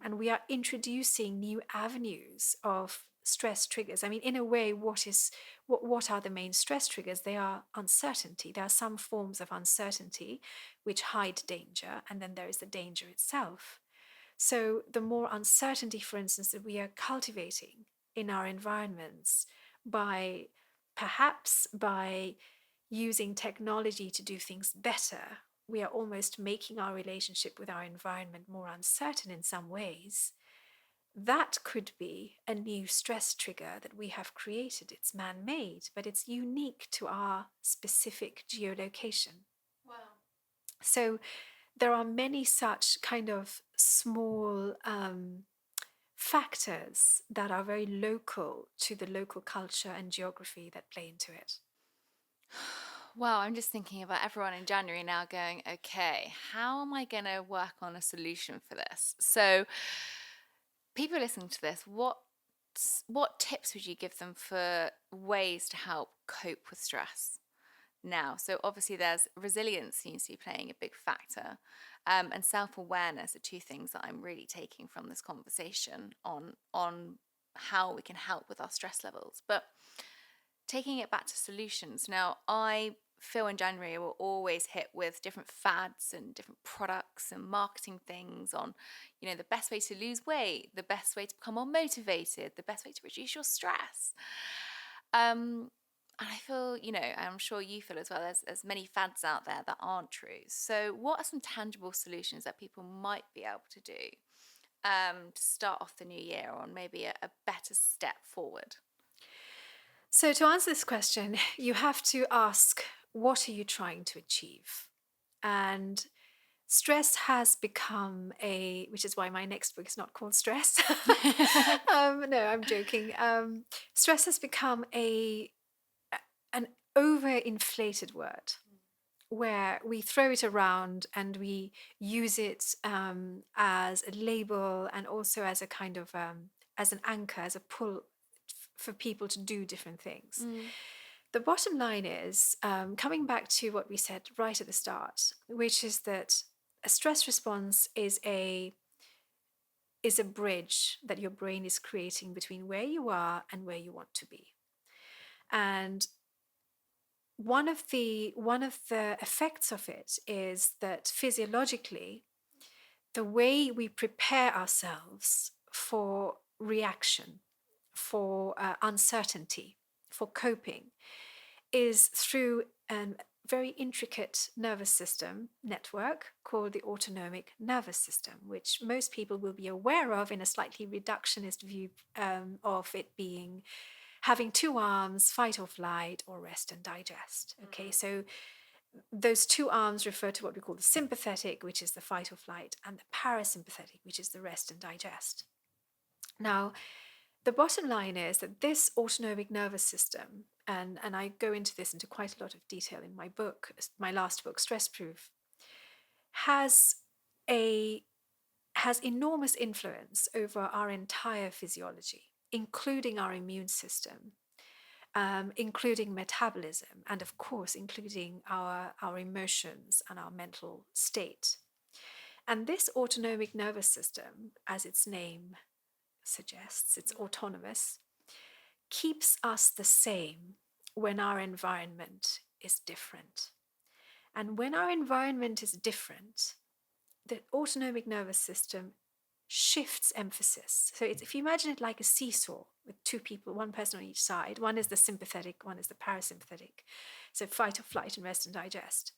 And we are introducing new avenues of stress triggers. I mean, in a way, what are the main stress triggers? They are uncertainty. There are some forms of uncertainty which hide danger, and then there is the danger itself. So the more uncertainty, for instance, that we are cultivating in our environments perhaps by using technology to do things better, we are almost making our relationship with our environment more uncertain in some ways. That could be a new stress trigger that we have created. It's man-made, but it's unique to our specific geolocation. Wow. So there are many such kind of small factors that are very local to the local culture and geography that play into it. Wow, I'm just thinking about everyone in January now going, okay, how am I going to work on a solution for this? So, people listening to this, what tips would you give them for ways to help cope with stress now? So obviously there's resilience seems to be playing a big factor, and self-awareness are two things that I'm really taking from this conversation on how we can help with our stress levels. But taking it back to solutions, now I feel in January we're always hit with different fads and different products and marketing things on, the best way to lose weight, the best way to become more motivated, the best way to reduce your stress. And I feel, I'm sure you feel as well, there's many fads out there that aren't true. So what are some tangible solutions that people might be able to do to start off the new year on maybe a better step forward? So to answer this question, you have to ask, what are you trying to achieve? And stress has become which is why my next book is not called Stress. No, I'm joking. Stress has become an overinflated word where we throw it around and we use it as a label and also as a kind of as an anchor, as a pull for people to do different things. The bottom line is, coming back to what we said right at the start, which is that a stress response is a bridge that your brain is creating between where you are and where you want to be. And one of the effects of it is that physiologically, the way we prepare ourselves for reaction, for uncertainty, for coping, is through a very intricate nervous system network called the autonomic nervous system, which most people will be aware of in a slightly reductionist view of it being having two arms, fight or flight, or rest and digest. Okay, so those two arms refer to what we call the sympathetic, which is the fight or flight, and the parasympathetic, which is the rest and digest. Now, the bottom line is that this autonomic nervous system, and I go into this into quite a lot of detail in my book, my last book, Stress Proof, has enormous influence over our entire physiology, including our immune system, including metabolism, and of course, including our emotions and our mental state. And this autonomic nervous system, as its name suggests, it's autonomous, keeps us the same when our environment is different. And when our environment is different, the autonomic nervous system shifts emphasis. So if you imagine it like a seesaw with two people, one person on each side, one is the sympathetic, one is the parasympathetic. So fight or flight and rest and digest.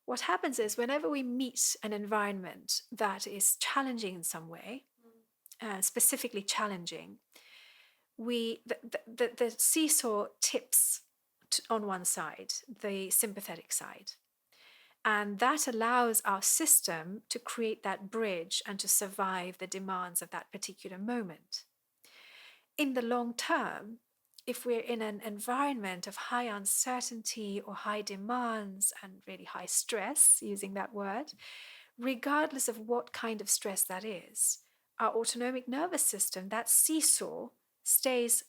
What happens is whenever we meet an environment that is challenging in some way, specifically challenging, the seesaw tips on one side, the sympathetic side. And that allows our system to create that bridge and to survive the demands of that particular moment. In the long term, if we're in an environment of high uncertainty or high demands and really high stress, using that word, regardless of what kind of stress that is, our autonomic nervous system, that seesaw, stays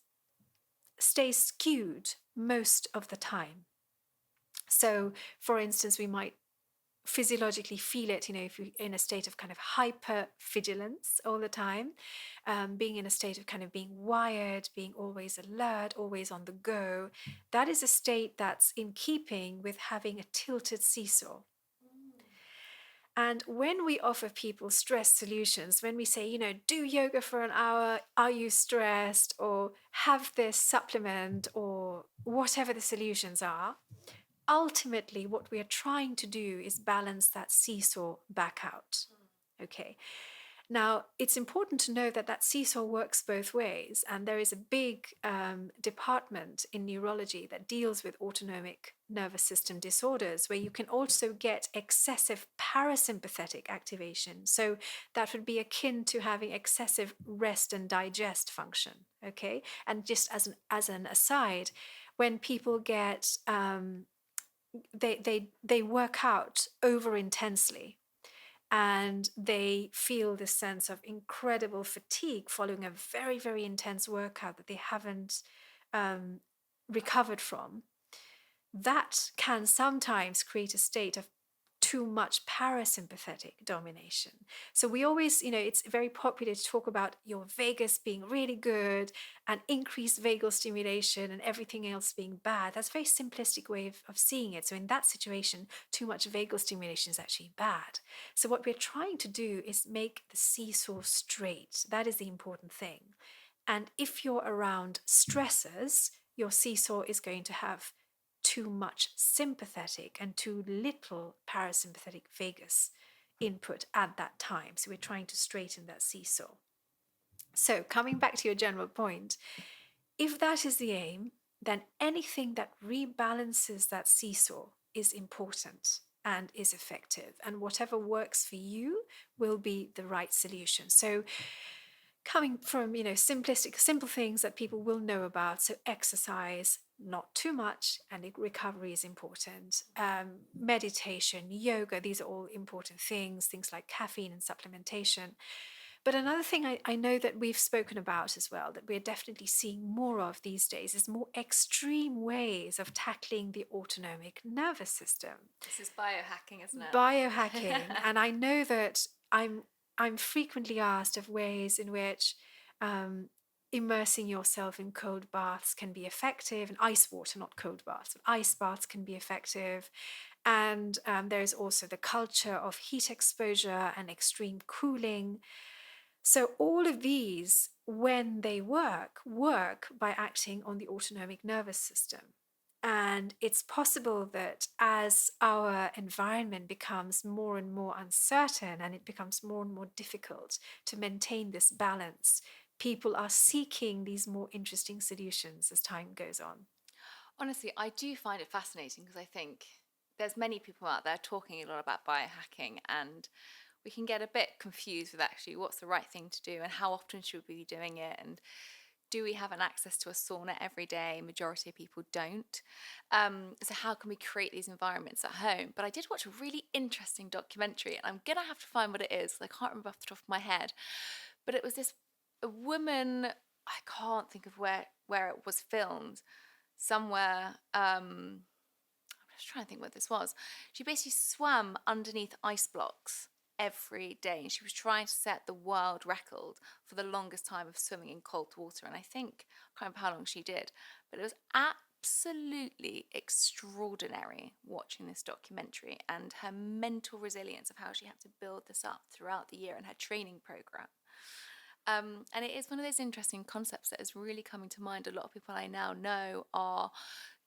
skewed most of the time. So, for instance, we might physiologically feel it, if you're in a state of kind of hyper vigilance all the time, being in a state of kind of being wired, being always alert, always on the go. That is a state that's in keeping with having a tilted seesaw. And when we offer people stress solutions, when we say, do yoga for an hour, are you stressed, or have this supplement, or whatever the solutions are, ultimately what we are trying to do is balance that seesaw back out. Okay. Now, it's important to know that seesaw works both ways, and there is a big department in neurology that deals with autonomic nervous system disorders, where you can also get excessive parasympathetic activation. So that would be akin to having excessive rest and digest function. Okay, and just as an aside, when people get they work out over intensely, and they feel this sense of incredible fatigue following a very, very intense workout that they haven't recovered from. That can sometimes create a state of too much parasympathetic domination. So we always, it's very popular to talk about your vagus being really good and increased vagal stimulation and everything else being bad. That's a very simplistic way of seeing it. So in that situation, too much vagal stimulation is actually bad. So what we're trying to do is make the seesaw straight. That is the important thing. And if you're around stressors, your seesaw is going to have too much sympathetic and too little parasympathetic vagus input at that time. So we're trying to straighten that seesaw. So coming back to your general point, if that is the aim, then anything that rebalances that seesaw is important and is effective. And whatever works for you will be the right solution. So coming from, simple things that people will know about. So exercise, not too much, and recovery is important. Meditation, yoga, these are all important things like caffeine and supplementation. But another thing I know that we've spoken about as well, that we're definitely seeing more of these days, is more extreme ways of tackling the autonomic nervous system. This is biohacking, isn't it? Biohacking. And I know that I'm frequently asked of ways in which immersing yourself in cold baths can be effective, and ice water, not cold baths, but ice baths can be effective. And there's also the culture of heat exposure and extreme cooling. So all of these, when they work by acting on the autonomic nervous system. And it's possible that as our environment becomes more and more uncertain and it becomes more and more difficult to maintain this balance, people are seeking these more interesting solutions as time goes on. Honestly, I do find it fascinating because I think there's many people out there talking a lot about biohacking, and we can get a bit confused with actually what's the right thing to do and how often should we be doing it, and do we have an access to a sauna every day? Majority of people don't. So how can we create these environments at home? But I did watch a really interesting documentary, and I'm gonna have to find what it is. I can't remember off the top of my head, but it was a woman. I can't think of where it was filmed. Somewhere. I'm just trying to think what this was. She basically swam underneath ice blocks every day, and she was trying to set the world record for the longest time of swimming in cold water. And I think, I can't remember how long she did, but it was absolutely extraordinary watching this documentary, and her mental resilience of how she had to build this up throughout the year and her training program. And it is one of those interesting concepts that is really coming to mind. A lot of people I now know are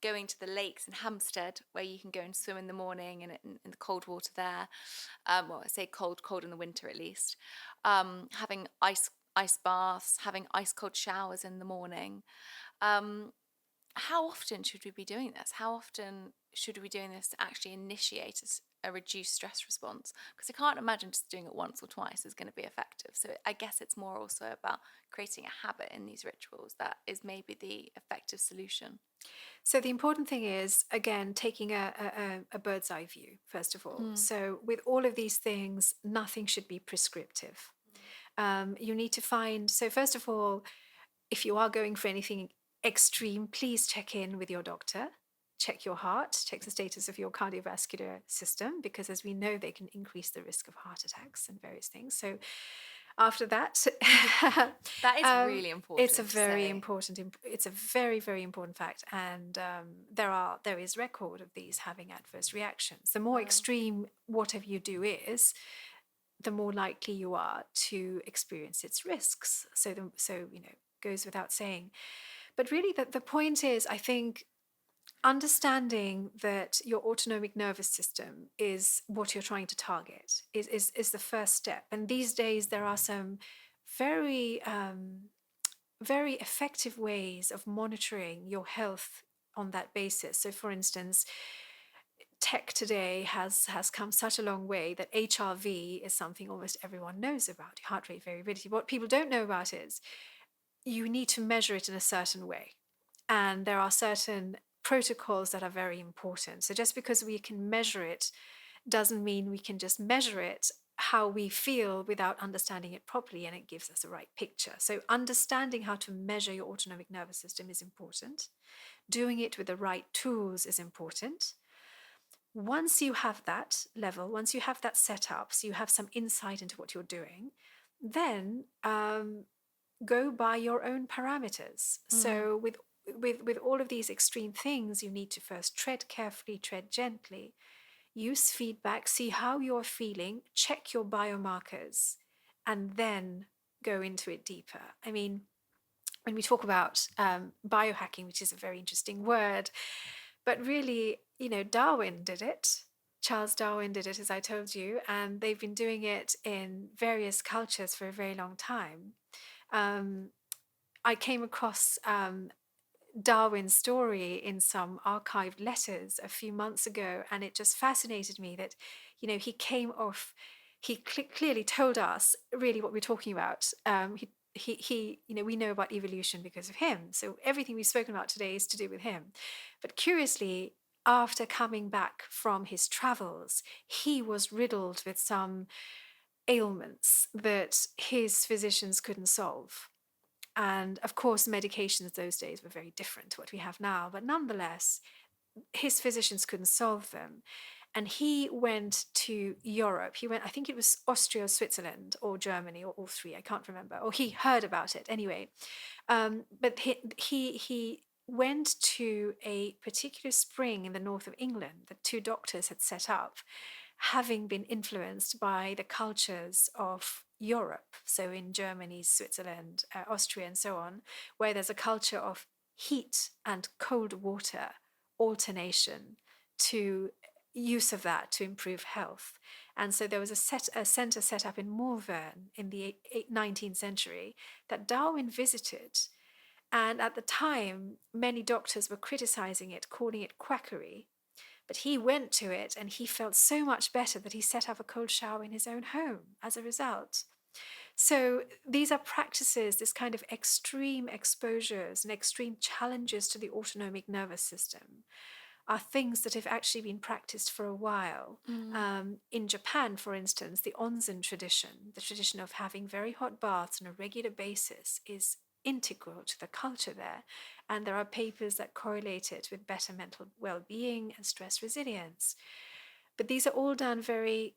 going to the lakes in Hampstead, where you can go and swim in the morning and in the cold water there. Well, I say cold in the winter at least. Having ice baths, having ice cold showers in the morning. How often should we be doing this? How often should we be doing this to actually initiate a reduced stress response? Because I can't imagine just doing it once or twice is going to be effective. So I guess it's more also about creating a habit in these rituals that is maybe the effective solution. So the important thing is, again, taking a bird's eye view, first of all. So with all of these things, nothing should be prescriptive. You need to find, so first of all, if you are going for anything extreme, please check in with your doctor. Check your heart, check the status of your cardiovascular system, because as we know, they can increase the risk of heart attacks and various things. So after that, That is really important. it's a very important. It's a very, very important fact, and there is record of these having adverse reactions. The more extreme whatever you do is, the more likely you are to experience its risks. So goes without saying. But really, the point is, I think, understanding that your autonomic nervous system is what you're trying to target is the first step. And these days, there are some very, very effective ways of monitoring your health on that basis. So, for instance, tech today has come such a long way that HRV is something almost everyone knows about, heart rate variability. What people don't know about is you need to measure it in a certain way. And there are certain protocols that are very important. So just because we can measure it doesn't mean we can just measure it how we feel without understanding it properly, and it gives us the right picture. So understanding how to measure your autonomic nervous system is important. Doing it with the right tools is important. Once you have that level, once you have that set up, so you have some insight into what you're doing, then go by your own parameters. So with all of these extreme things, you need to first tread carefully, tread gently, use feedback, see how you're feeling, check your biomarkers, and then go into it deeper. I mean, when we talk about biohacking, which is a very interesting word, but really, Darwin did it. Charles Darwin did it, as I told you, and they've been doing it in various cultures for a very long time. I came across Darwin's story in some archived letters a few months ago, and it just fascinated me that, he came off. He clearly told us really what we're talking about. We know about evolution because of him. So everything we've spoken about today is to do with him. But curiously, after coming back from his travels, he was riddled with some ailments that his physicians couldn't solve. And of course, medications those days were very different to what we have now. But nonetheless, his physicians couldn't solve them. And he went to Europe. He went, I think it was Austria, Switzerland, or Germany, or all three. I can't remember. Or he heard about it anyway. But he went to a particular spring in the north of England that two doctors had set up, having been influenced by the cultures of Europe. So in Germany, Switzerland, Austria, and so on, where there's a culture of heat and cold water alternation to use of that to improve health. And so there was a center set up in Malvern in the 19th century that Darwin visited. And at the time, many doctors were criticizing it, calling it quackery. But he went to it and he felt so much better that he set up a cold shower in his own home as a result. So these are practices, this kind of extreme exposures and extreme challenges to the autonomic nervous system are things that have actually been practiced for a while. In Japan, for instance, the onsen tradition, the tradition of having very hot baths on a regular basis, is integral to the culture there. And there are papers that correlate it with better mental well-being and stress resilience. But these are all done very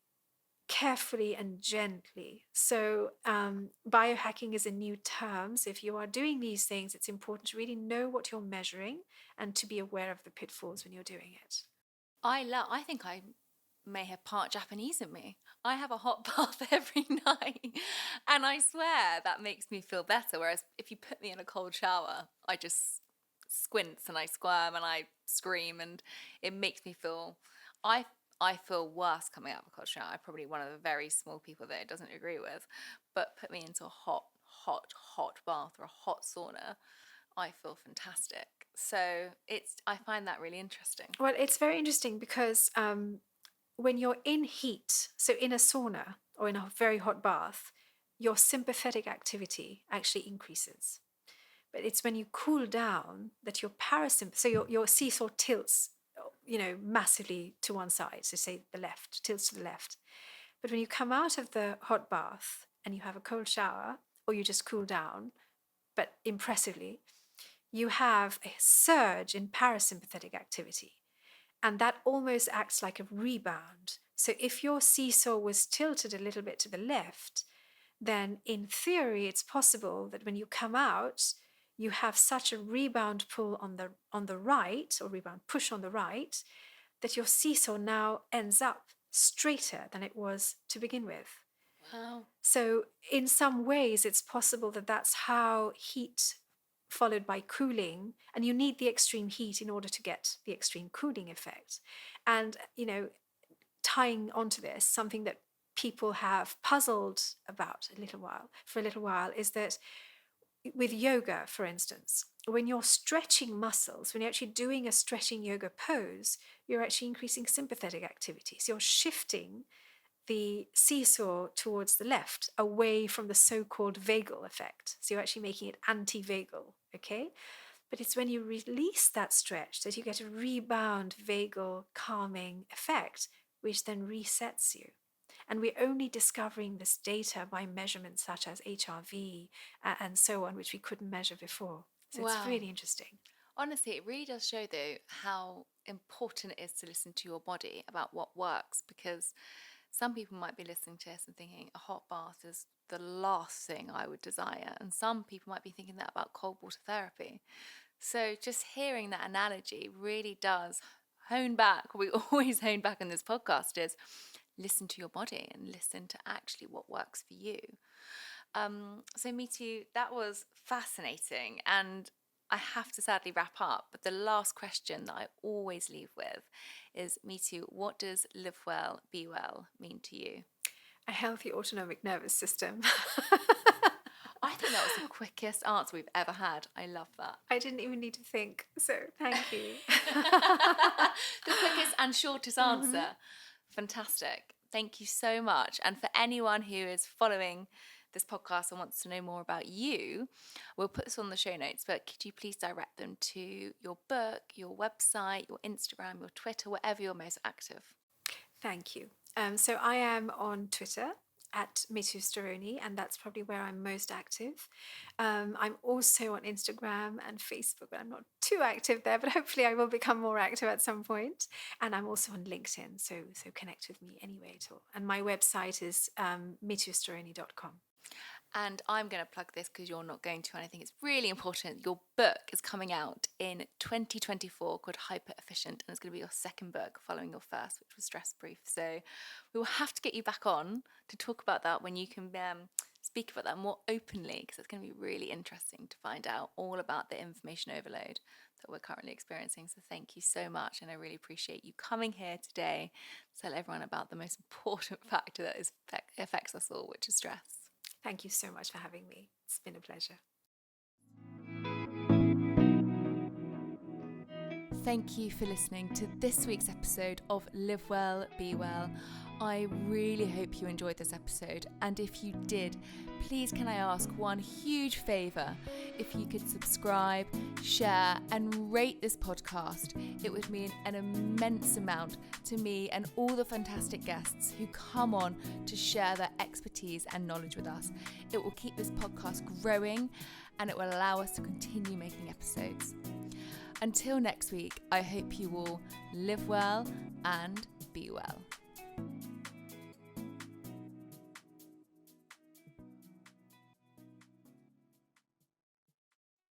carefully and gently. So biohacking is a new term. So if you are doing these things, it's important to really know what you're measuring and to be aware of the pitfalls when you're doing it. I think I may have part Japanese in me. I have a hot bath every night, and I swear that makes me feel better. Whereas if you put me in a cold shower, I just squints and I squirm and I scream, and it makes me feel. I feel worse coming out of a cold shower. I'm probably one of the very small people that it doesn't agree with. But put me into a hot bath or a hot sauna, I feel fantastic. So I find that really interesting. Well, it's very interesting because when you're in heat, so in a sauna or in a very hot bath, your sympathetic activity actually increases. But it's when you cool down that your parasympathetic, so your seesaw tilts, massively to one side. So say the left, tilts to the left. But when you come out of the hot bath and you have a cold shower, or you just cool down, but impressively, you have a surge in parasympathetic activity. And that almost acts like a rebound. So if your seesaw was tilted a little bit to the left, then in theory, it's possible that when you come out, you have such a rebound pull on the right, or rebound push on the right, that your seesaw now ends up straighter than it was to begin with. Wow. So in some ways, it's possible that that's how heat followed by cooling, and you need the extreme heat in order to get the extreme cooling effect. And, tying onto this, something that people have puzzled about for a little while, is that with yoga, for instance, when you're stretching muscles, when you're actually doing a stretching yoga pose, you're actually increasing sympathetic activity. So you're shifting the seesaw towards the left, away from the so-called vagal effect. So you're actually making it anti-vagal, okay? But it's when you release that stretch that you get a rebound vagal calming effect, which then resets you. And we're only discovering this data by measurements such as HRV and so on, which we couldn't measure before. So Wow. It's really interesting. Honestly, it really does show, though, how important it is to listen to your body about what works, because some people might be listening to this and thinking a hot bath is the last thing I would desire. And some people might be thinking that about cold water therapy. So just hearing that analogy really does hone back. We always hone back on this podcast is listen to your body and listen to actually what works for you. So Mithu, that was fascinating. And I have to sadly wrap up, but the last question that I always leave with is, Mithu, what does live well, be well mean to you? A healthy autonomic nervous system. I think that was the quickest answer we've ever had. I love that. I didn't even need to think, so thank you. The quickest and shortest answer. Fantastic. Thank you so much. And for anyone who is following this podcast and wants to know more about you, we'll put this on the show notes, but could you please direct them to your book, your website, your Instagram, your Twitter, wherever you're most active? Thank you. So I am on Twitter at Mithu Storoni, and that's probably where I'm most active. I'm also on Instagram and Facebook, but I'm not too active there, but hopefully I will become more active at some point. And I'm also on LinkedIn, so connect with me anyway at all. And my website is mithustoroni.com. And I'm going to plug this because you're not going to, and I think it's really important. Your book is coming out in 2024 called Hyperefficient, and it's going to be your second book following your first, which was Stress Proof. So we will have to get you back on to talk about that when you can speak about that more openly, because it's going to be really interesting to find out all about the information overload that we're currently experiencing. So thank you so much, and I really appreciate you coming here today to tell everyone about the most important factor that affects us all, which is stress. Thank you so much for having me. It's been a pleasure. Thank you for listening to this week's episode of Live Well, Be Well. I really hope you enjoyed this episode, and if you did, please can I ask one huge favour? If you could subscribe, share and rate this podcast, it would mean an immense amount to me and all the fantastic guests who come on to share their expertise and knowledge with us. It will keep this podcast growing and it will allow us to continue making episodes. Until next week, I hope you all live well and be well.